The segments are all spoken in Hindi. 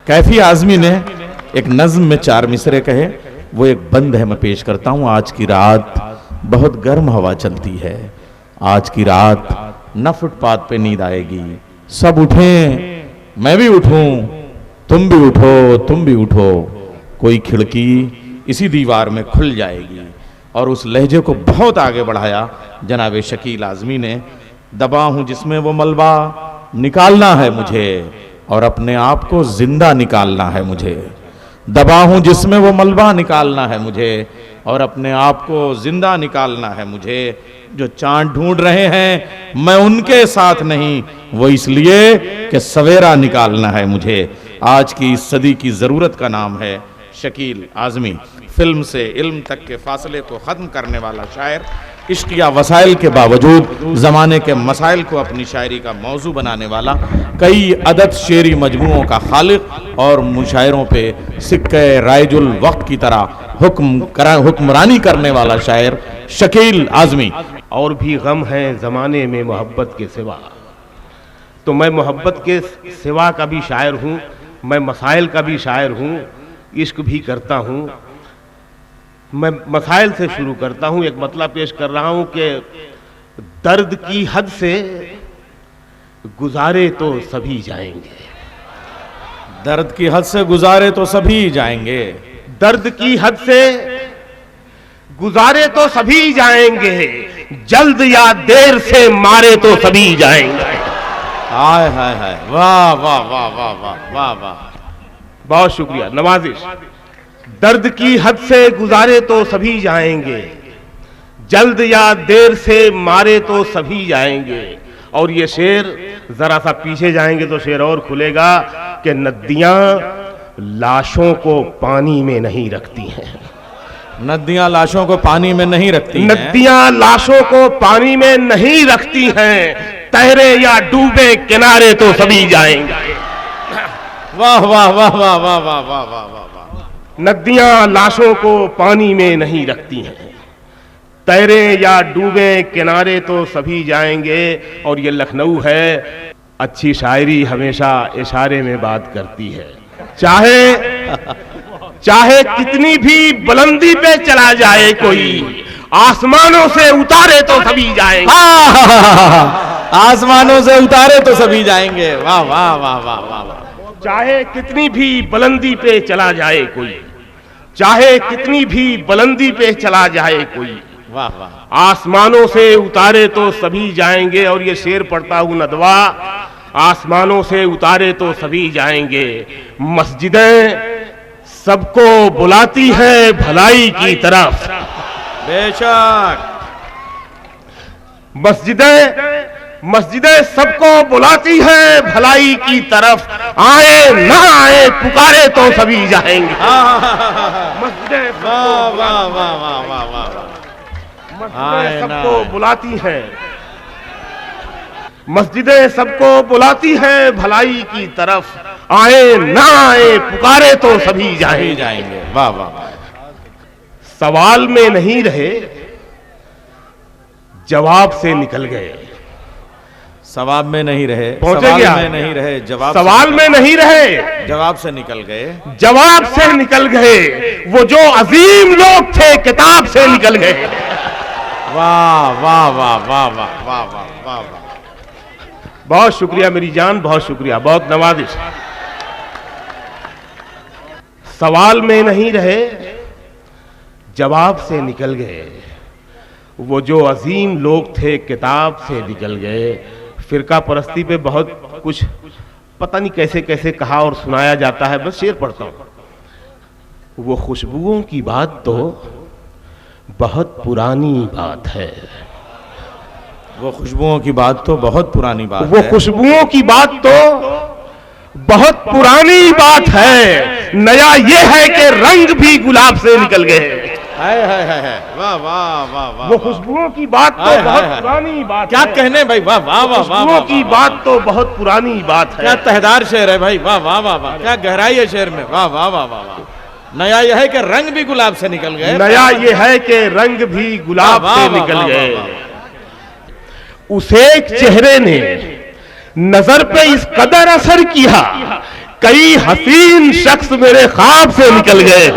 कैफी आजमी ने एक नज्म में 4 मिसरे कहे, वो एक बंद है मैं पेश करता हूं। आज की रात बहुत गर्म हवा चलती है, आज की रात न फुटपाथ पे नींद आएगी। सब उठें, मैं भी उठूं, तुम भी उठो, तुम भी उठो, कोई खिड़की इसी दीवार में खुल जाएगी। और उस लहजे को बहुत आगे बढ़ाया जनाब शकील आजमी ने। दबा हूं जिसमें वो मलबा, निकालना है मुझे और अपने आप को जिंदा निकालना है मुझे। दबा हूं जिसमें वो मलबा, निकालना है मुझे और अपने आप को जिंदा निकालना है मुझे। जो चांद ढूंढ रहे हैं मैं उनके साथ नहीं, वो इसलिए कि सवेरा निकालना है मुझे। आज की इस सदी की जरूरत का नाम है शकील आजमी। फिल्म से इल्म तक के फासले को खत्म करने वाला शायर, इश्क या वसाइल के बावजूद ज़माने के मसाइल को अपनी शायरी का मौजू बनाने वाला, कई अदद शेरी मजमुओं का खालिक और मुशायरों पे सिक्के राइजुल वक्त की तरह हुक्मरानी करने वाला शायर शकील आजमी। और भी गम है ज़माने में मोहब्बत के सिवा, तो मैं मोहब्बत के सिवा का भी शायर हूँ, मैं मसाइल का भी शायर हूँ, इश्क भी करता हूँ। मैं मसाइल से शुरू करता हूँ। एक मतलब पेश कर रहा हूँ कि दर्द की हद से गुजारे तो सभी जाएंगे। दर्द की हद से गुजारे तो सभी जाएंगे। दर्द की हद से गुजारे तो सभी जाएंगे, जल्द या देर से मारे तो सभी जाएंगे। हाय हाय हाय, वाह वाह वाह वाह वाह वाह वाह, बहुत शुक्रिया, नवाजिश। दर्द की हद से गुजारे तो सभी जाएंगे, जल्द या देर से मारे तो सभी जाएंगे। और ये शेर जरा सा पीछे जाएंगे तो शेर और खुलेगा कि नदियां लाशों को पानी में नहीं रखती हैं। नदियां लाशों को पानी में नहीं रखती हैं। नदियां लाशों को पानी में नहीं रखती हैं, तैरे या डूबे किनारे तो सभी जाएंगे। वाह वाह वाह वाह वाह वाह वाह वाह वाह। नदियां लाशों को पानी में नहीं रखती हैं, तैरे या डूबे किनारे तो सभी जाएंगे। और ये लखनऊ है, अच्छी शायरी हमेशा इशारे में बात करती है। चाहे कितनी भी बुलंदी पे चला जाए कोई, आसमानों से उतारे तो सभी जाएंगे। आसमानों से उतारे तो सभी जाएंगे। वाह वाह वाह वाह वाह वाह। चाहे कितनी भी बुलंदी पे चला जाए कोई, चाहे कितनी भी बुलंदी पे चला जाए कोई, वाह वाह, आसमानों से उतारे तो सभी जाएंगे। और ये शेर पढ़ता हूं नदवा, आसमानों से उतारे तो सभी जाएंगे। मस्जिदें सबको बुलाती हैं भलाई की तरफ। बेशक। मस्जिदें सबको बुलाती हैं भलाई की तरफ, आए ना आए पुकारे तो सभी जाएंगे। मस्जिदें सबको बुलाती हैं, मस्जिदें सबको बुलाती हैं भलाई की तरफ, आए ना आए पुकारे तो सभी जाएंगे। वाह वाह। सवाल में नहीं रहे, जवाब से निकल गए। सवाब में नहीं रहे, पहुंचे सवाल क्या? में नहीं रहे, जवाब सवाल में नहीं रहे, जवाब से निकल गए। जवाब से निकल गए, वो जो अजीम लोग थे किताब से निकल गए। वाह वाह वाह वाह वाह वाह वाह वाह वाह। बहुत शुक्रिया मेरी जान, बहुत शुक्रिया, बहुत नवाजिश। सवाल में नहीं रहे, जवाब से निकल गए, वो जो अजीम लोग थे किताब से निकल गए। फिरका परस्ती पे बहुत कुछ पता नहीं कैसे कैसे कहा और सुनाया जाता है, बस शेर पढ़ता हूं। वो खुशबुओं की बात तो बहुत पुरानी बात है। वो खुशबुओं की बात तो बहुत पुरानी बात है। वो खुशबुओं की बात तो बहुत पुरानी बात है, नया ये है कि रंग भी गुलाब से निकल गए। हाय हाय हाय, वाह वाह वाह वाह। वो खुशबुओं की बात तो बहुत पुरानी बात क्या है। कहने भाई, वाह वाह वाह। खुशबुओं की बात तो बहुत पुरानी बात है। क्या तहदार शेर है भाई, वाह वाह वाह वाह। क्या गहराई है शेर में, वाह वाह वाह वाह वाह। नया यह है कि रंग भी गुलाब से निकल गए। नया ये है कि रंग भी गुलाब से निकल गए। उस एक चेहरे ने नजर पे इस कदर असर किया कई हसीन शख्स मेरे ख्वाब से निकल गए।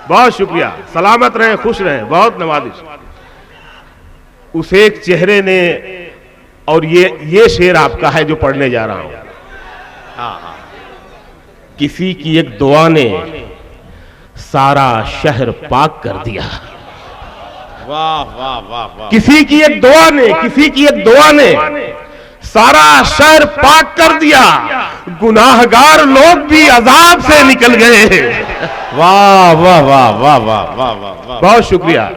बहुत शुक्रिया, सलामत रहें, खुश रहें, बहुत नवाजिश। उस एक चेहरे ने, और ये शेर आपका है जो पढ़ने जा रहा हूं। किसी की एक दुआ ने सारा शहर पाक कर दिया। वाह वाह वाह वाह। किसी की एक दुआ ने सारा शहर पाक कर दिया। गुनाहगार लोग भी अजाब से निकल गए। वाह वाह वाह वाह वाह वाह वाह। बहुत शुक्रिया।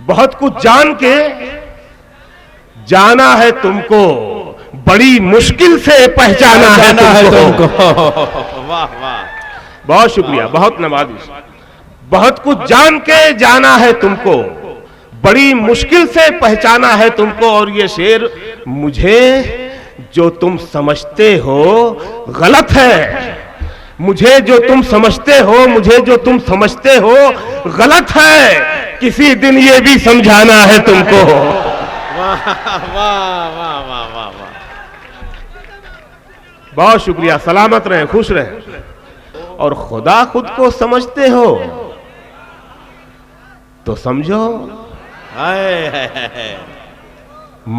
बहुत कुछ जान के जाना है तुमको, बड़ी मुश्किल से पहचाना है तुमको। वाह वाह। बहुत शुक्रिया, बहुत नवाजिश। बहुत कुछ जान के जाना है तुमको, बड़ी मुश्किल से पहचाना है तुमको। और ये शेर, मुझे जो तुम समझते हो गलत है, मुझे जो तुम समझते हो गलत है, किसी दिन ये भी समझाना है तुमको। वाह वाह वाह वाह वाह। बहुत शुक्रिया, सलामत रहें, खुश रहें। और खुदा खुद को समझते हो तो समझो,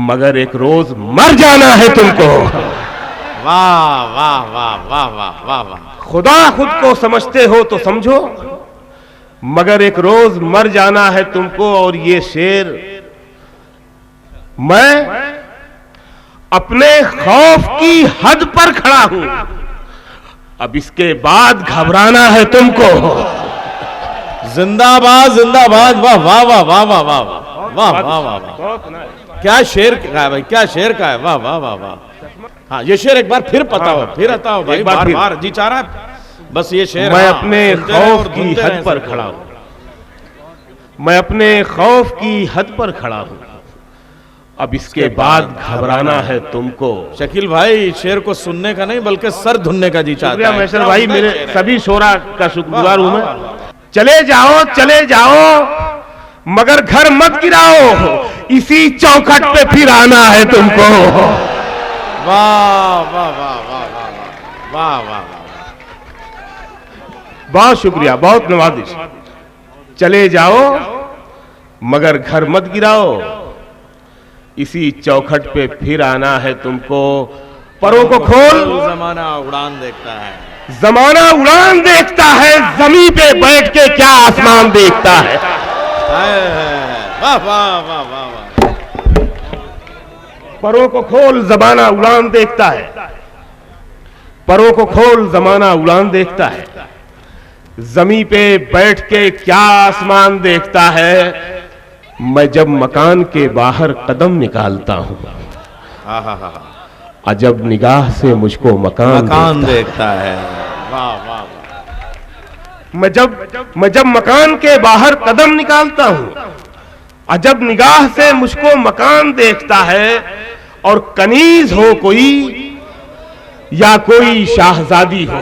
मगर एक रोज मर जाना है तुमको। वाह वाह वाह वाह वाह वाह वाह। खुदा खुद को समझते हो तो समझो, मगर एक रोज मर जाना है तुमको। और ये शेर, मैं अपने खौफ की हद पर खड़ा हूं, अब इसके बाद घबराना है तुमको। जिंदाबाद जिंदाबाद। वाह वाह वाह वाह वाह वाह वाह वाह वाह वाह। क्या शेर का है भाई, क्या शेर का है। वाह वाह वाह वाह। हाँ, ये शेर एक बार फिर पता हो, फिर आता हो भाई, बार बार जी चाह रहा है बस ये शेर। मैं अपने खौफ की हद पर खड़ा हूं, मैं अपने खौफ की हद पर खड़ा हूं, अब इसके बाद घबराना है तुमको। शकील भाई, शेर को सुनने का नहीं बल्कि सर धुनने का जी चाहता है। मैशर भाई, मेरे सभी शोरा का शुक्रगुजार हूं मैं। चले जाओ मगर घर मत गिराओ, इसी चौखट पे फिर आना है तुमको। वाह वाह वाह वाह वाह वाह। बहुत शुक्रिया, बहुत नवाजिश। चले जाओ मगर घर मत गिराओ, इसी चौखट पे फिर आना है तुमको। परों को खोल, जमाना उड़ान देखता है, जमाना उड़ान देखता है, जमीन पे बैठ के क्या आसमान देखता है। वाह वाह वाह वाह वाह। परों को खोल, जमाना उड़ान देखता है, परों को खोल, जमाना उड़ान देखता है, जमीन पे बैठ के क्या आसमान देखता है। मैं जब मकान के बाहर कदम निकालता हूं, अजब निगाह से मुझको मकान देखता है। वाह वाह। मैं जब मकान के बाहर कदम निकालता हूं, अजब निगाह से मुझको मकान देखता है। और कनीज हो कोई या कोई शाहजादी हो,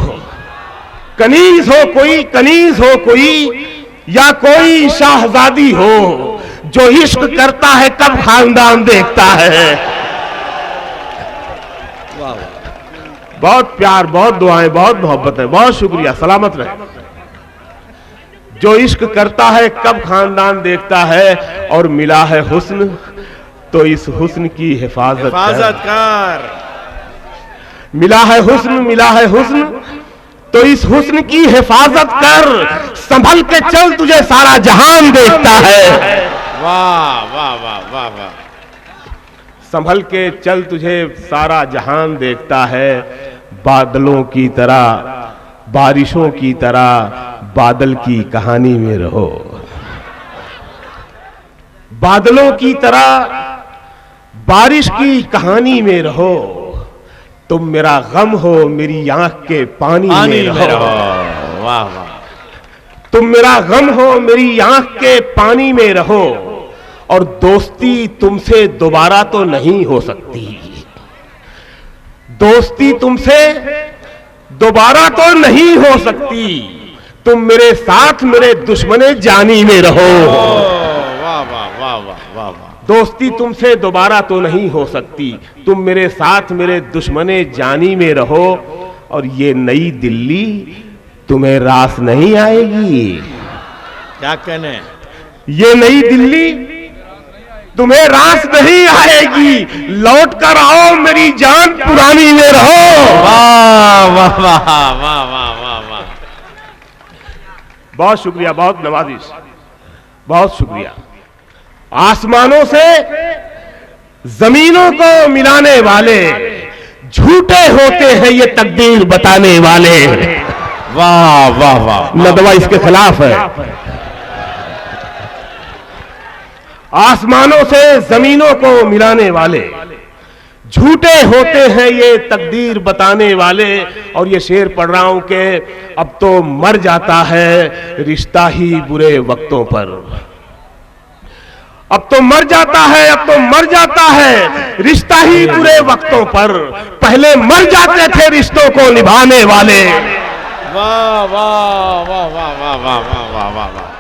कनीज हो कोई या कोई शाहजादी हो, जो इश्क करता है कब खानदान देखता है। बहुत प्यार, बहुत दुआएं, बहुत मोहब्बत है, बहुत शुक्रिया, सलामत रहे। जो इश्क करता है कब खानदान देखता है। और मिला है हुस्न तो इस हुस्न की हिफाजत कर। मिला है हुस्न तो इस हुस्न की हिफाजत कर, संभल के चल तुझे सारा जहान देखता है। वाह वाह वाह वाह वाह। संभल के चल तुझे सारा जहान देखता है। बादलों की तरह, बारिशों की तरह, बादल की कहानी में रहो। बादलों की तरह, बारिश की कहानी में रहो। तुम मेरा गम हो, मेरी आंख के पानी में रहो। वाह वाह। तुम मेरा गम हो, मेरी आंख के पानी में रहो। और दोस्ती तुमसे दोबारा तो नहीं हो सकती, दोस्ती तुमसे दोबारा तो नहीं हो सकती। तुम मेरे साथ मेरे दुश्मने जानी में रहो। वाह वाह वाह वाह वाह वाह। दोस्ती तुमसे दोबारा तो नहीं हो सकती, तुम मेरे साथ मेरे दुश्मने जानी में रहो, और ये नई दिल्ली तुम्हें रास नहीं आएगी। क्या कहने? ये नई दिल्ली तुम्हें रास नहीं आएगी, लौट कर आओ मेरी जान पुरानी में रहो। वाह वाह वाह वाह वाह वाह वाह। बहुत शुक्रिया, बहुत नवाजिश, बहुत शुक्रिया। आसमानों से जमीनों को मिलाने वाले झूठे होते हैं ये तकदीर बताने वाले। वाह वाह वाह। नदवा इसके खिलाफ है। आसमानों से जमीनों को मिलाने वाले झूठे होते हैं ये तकदीर बताने वाले। और ये शेर पढ़ रहा हूं कि अब तो मर जाता है रिश्ता ही बुरे वक्तों पर। अब तो मर जाता है, अब तो मर जाता है रिश्ता ही बुरे वक्तों पर। पहले मर जाते थे रिश्तों को निभाने वाले। वाह वाह वाह वाह वाह वाह वाह वाह वाह।